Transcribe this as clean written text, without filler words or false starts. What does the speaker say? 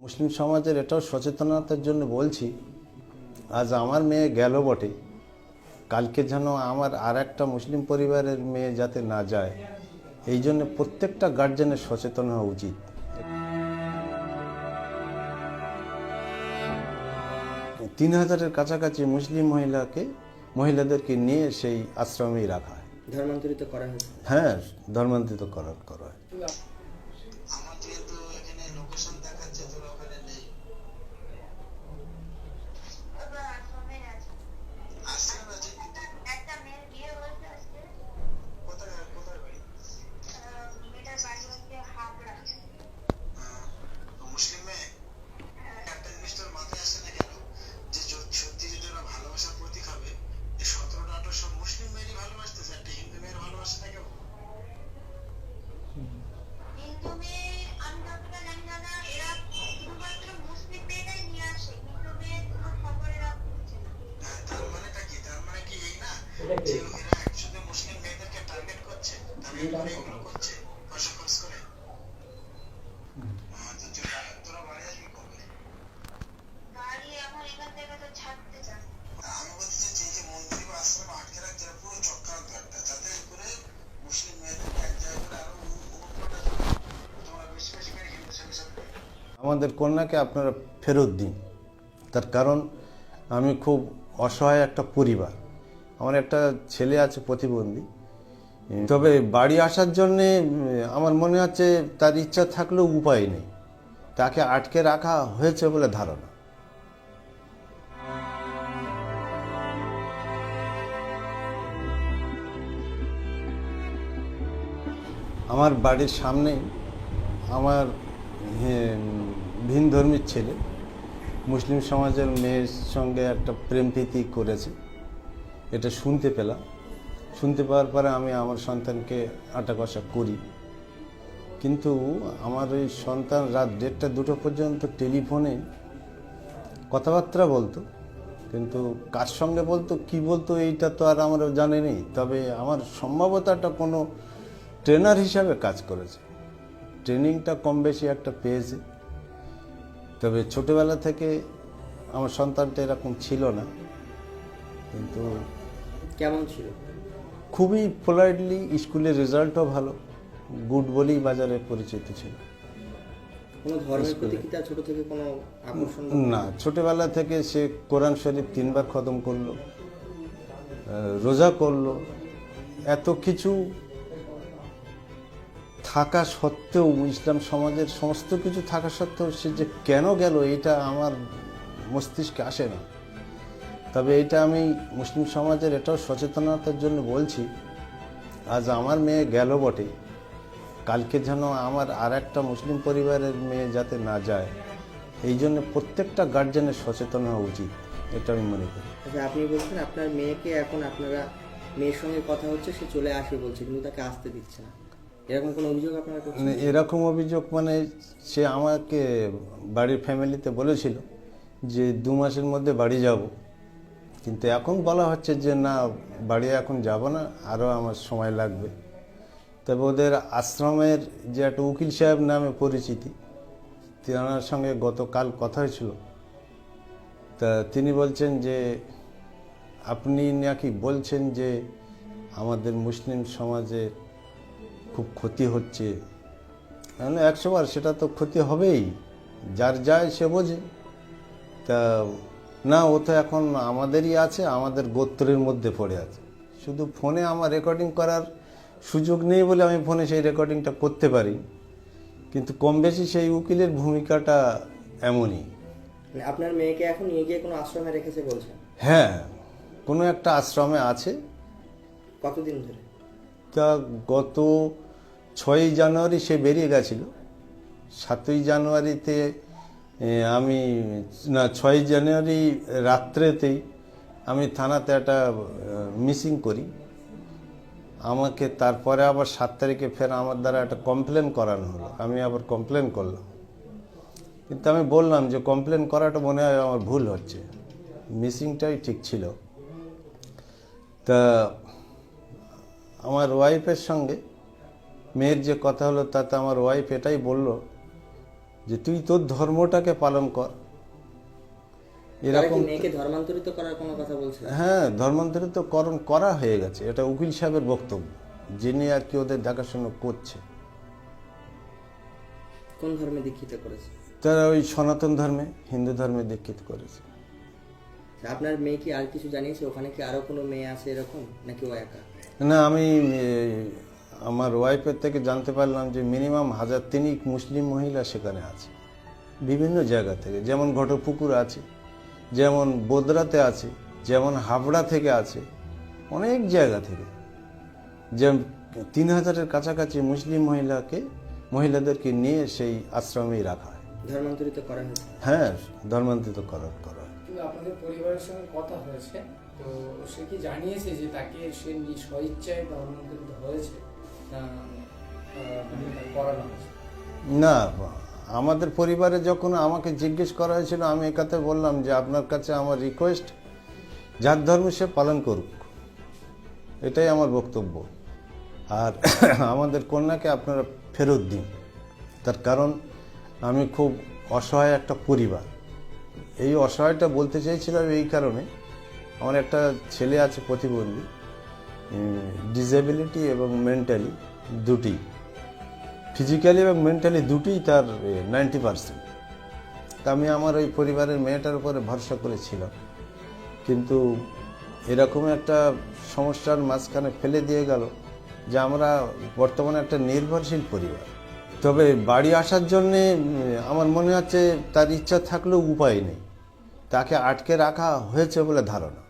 মুসলিম সমাজের এটাও সচেতনতার জন্য বলছি, আজ আমার মেয়ে গেল বটে, কালকে যেন আমার আর একটা মুসলিম পরিবারের মেয়ে যাতে না যায়, এই জন্য প্রত্যেকটা গার্জেনের সচেতন হওয়া উচিত। 3000-এর কাছাকাছি মুসলিম মহিলাদেরকে নিয়ে সেই আশ্রমেই রাখা হয়। ধর্মান্তরিত করা হয়েছে। হ্যাঁ, ধর্মান্তরিত করা হয়। আমাদের কন্যাকে আপনারা ফেরত দিন। তার কারণ আমি খুব অসহায় একটা পরিবার, আমার একটা ছেলে আছে প্রতিবন্ধী, তবে বাড়ি আসার জন্যে আমার মনে হচ্ছে তার ইচ্ছা থাকলেও উপায় নেই, তাকে আটকে রাখা হয়েছে বলে ধারণা। আমার বাড়ির সামনেই আমার ভিনধর্মীর ছেলে মুসলিম সমাজের মেয়ের সঙ্গে একটা প্রেম প্রীতি করেছে, এটা শুনতে পেলাম। শুনতে পাওয়ার পরে আমি আমার সন্তানকে আটা কষা করি, কিন্তু আমার ওই সন্তান রাত 1টা-2টো পর্যন্ত টেলিফোনে কথাবার্তা বলতো, কিন্তু কার সঙ্গে বলতো কি বলতো এইটা তো আর আমরা জানি নেই। তবে আমার সম্ভবত একটা কোনো ট্রেনার হিসাবে কাজ করেছে, ট্রেনিংটা কম বেশি একটা পেয়েছে। তবে ছোটবেলা থেকে আমার সন্তানটা এরকম ছিল না, কিন্তু কেমন ছিল? খুবই পোলাইটলি, স্কুলের রেজাল্টও ভালো, গুড বলেই বাজারে পরিচিত ছিল। কোনো ধর্মের প্রতি কি তার ছোট থেকে কোনো আকর্ষণ? না, ছোটবেলা থেকে সে কোরআন শরীফ 3বার খতম করলো, রোজা করলো, এত কিছু থাকা সত্ত্বেও, ইসলাম সমাজের সমস্ত কিছু থাকা সত্ত্বেও সে যে কেন গেল এটা আমার মস্তিষ্কে আসে না। তবে এটা আমি মুসলিম সমাজের এটাও সচেতনতার জন্য বলছি, আজ আমার মেয়ে গেল বটে, কালকে যেন আমার আর একটা মুসলিম পরিবারের মেয়ে যাতে না যায়, এই জন্য প্রত্যেকটা গার্জেনের সচেতন হওয়া উচিত, এটা আমি মনে করি। আচ্ছা, আপনি বলছেন আপনার মেয়েকে এখন আপনারা মেয়ের সঙ্গে কথা হচ্ছে, সে চলে আসবে বলছে, কিন্তু তাকে আসতে দিচ্ছে না, এরকম কোনো অভিযোগ আপনারা করছেন? এরকম অভিযোগ মানে সে আমাকে বাড়ির ফ্যামিলিতে বলেছিল যে 2 মাসের মধ্যে বাড়ি যাব, কিন্তু এখন বলা হচ্ছে যে না, বাড়ি এখন যাব না, আরও আমার সময় লাগবে। তবে ওদের আশ্রমের যে একটা উকিল সাহেব নামে পরিচিতি, তেনার সঙ্গে গতকাল কথা হয়েছিল, তা তিনি বলছেন যে আপনি নাকি বলছেন যে আমাদের মুসলিম সমাজে খুব ক্ষতি হচ্ছে। 100 বার সেটা তো ক্ষতি হবেই, যার যায় সে বোঝে। তা না, ও তো এখন আমাদেরই আছে, আমাদের গোত্রের মধ্যে পড়ে আছে। শুধু ফোনে আমার রেকর্ডিং করার সুযোগ নেই বলে আমি ফোনে সেই রেকর্ডিংটা করতে পারি, কিন্তু কম বেশি সেই উকিলের ভূমিকাটা এমনই। আপনার মেয়েকে এখন নিয়ে গিয়ে কোনো আশ্রমে রেখেছে বলছেন? হ্যাঁ, কোনো একটা আশ্রমে আছে। কতদিন ধরে? তা গত 6ই জানুয়ারি সে বেরিয়ে গেছিল। 7ই জানুয়ারিতে আমি, না 6ই জানুয়ারি রাত্রেতেই আমি থানাতে একটা মিসিং করি। আমাকে তারপরে আবার 7 তারিখে ফের আমার দ্বারা একটা কমপ্লেন করানো হলো, আমি আবার কমপ্লেন করলাম, কিন্তু আমি বললাম যে কমপ্লেন করাটা মনে হয় আমার ভুল হচ্ছে, মিসিংটাই ঠিক ছিল। তা আমার ওয়াইফের সঙ্গে মেয়ের যে কথা হলো, তাতে আমার ওয়াইফ এটাই বলল যে তুই তোর ধর্মটাকে পালন কর। তারা এরকম কি মেয়েকে ধর্মান্তরিত করার কোনো কথা বলছে? হ্যাঁ, ধর্মান্তরিতকরণ করা হয়ে গেছে, এটা উকিল সাহেবের বক্তব্য, যিনি আর কি ওদের দেখাশোনা করছে। কোন ধর্মে দীক্ষিত করেছে? তারা ওই সনাতন ধর্মে, হিন্দু ধর্মে দীক্ষিত করেছে। আপনার মেয়ে কি আর কিছু জানিয়েছে ওখানে কি আরো কোনো মেয়ে আছে এরকম, নাকি ও একা? না, আমি আমার ওয়াইফের থেকে জানতে পারলাম যে মিনিমাম 1300 মুসলিম মহিলা সেখানে আছে, বিভিন্ন জায়গা থেকে, যেমন ঘটপুকুর আছে, যেমন বোদরাতে আছে, যেমন হাবড়া থেকে আছে, অনেক জায়গা থেকে, যে 3000-এর কাছাকাছি মুসলিম মহিলাদেরকে নিয়ে সেই আশ্রমেই রাখা হয়। ধর্মান্তরিত করা হয়েছে? হ্যাঁ, ধর্মান্তরিত করা হয়। কিন্তু আপনাদের পরিবারের সঙ্গে কথা হয়েছে, তো সে কি জানিয়েছে যে তাকে সে স্বইচ্ছায় ধর্মান্তরিত হয়েছে না তাকে করানো হয়েছে? না, আমাদের পরিবারে যখন আমাকে জিজ্ঞেস করা হয়েছিল, আমি একাতে বললাম যে আপনার কাছে আমার রিকোয়েস্ট, যার ধর্ম সে পালন করুক, এটাই আমার বক্তব্য। আর আমাদের কন্যাকে আপনারা ফেরত দিন। তার কারণ আমি খুব অসহায় একটা পরিবার। এই অসহায়টা বলতে চাইছিলাম এই কারণে, আমার একটা ছেলে আছে প্রতিবন্ধী, ডিসেবিলিটি এবং মেন্টালি দুটি, ফিজিক্যালি এবং মেন্টালি দুটিই তার 90%। তা আমি আমার ওই পরিবারের মেয়েটার উপরে ভরসা করেছিলাম, কিন্তু এরকম একটা সমস্যার মাঝখানে ফেলে দিয়ে গেল যে আমরা বর্তমানে একটা নির্ভরশীল পরিবার। তবে বাড়ি আসার জন্যে আমার মনে হচ্ছে তার ইচ্ছা থাকলেও উপায় নেই, তাকে আটকে রাখা হয়েছে বলে ধারণা।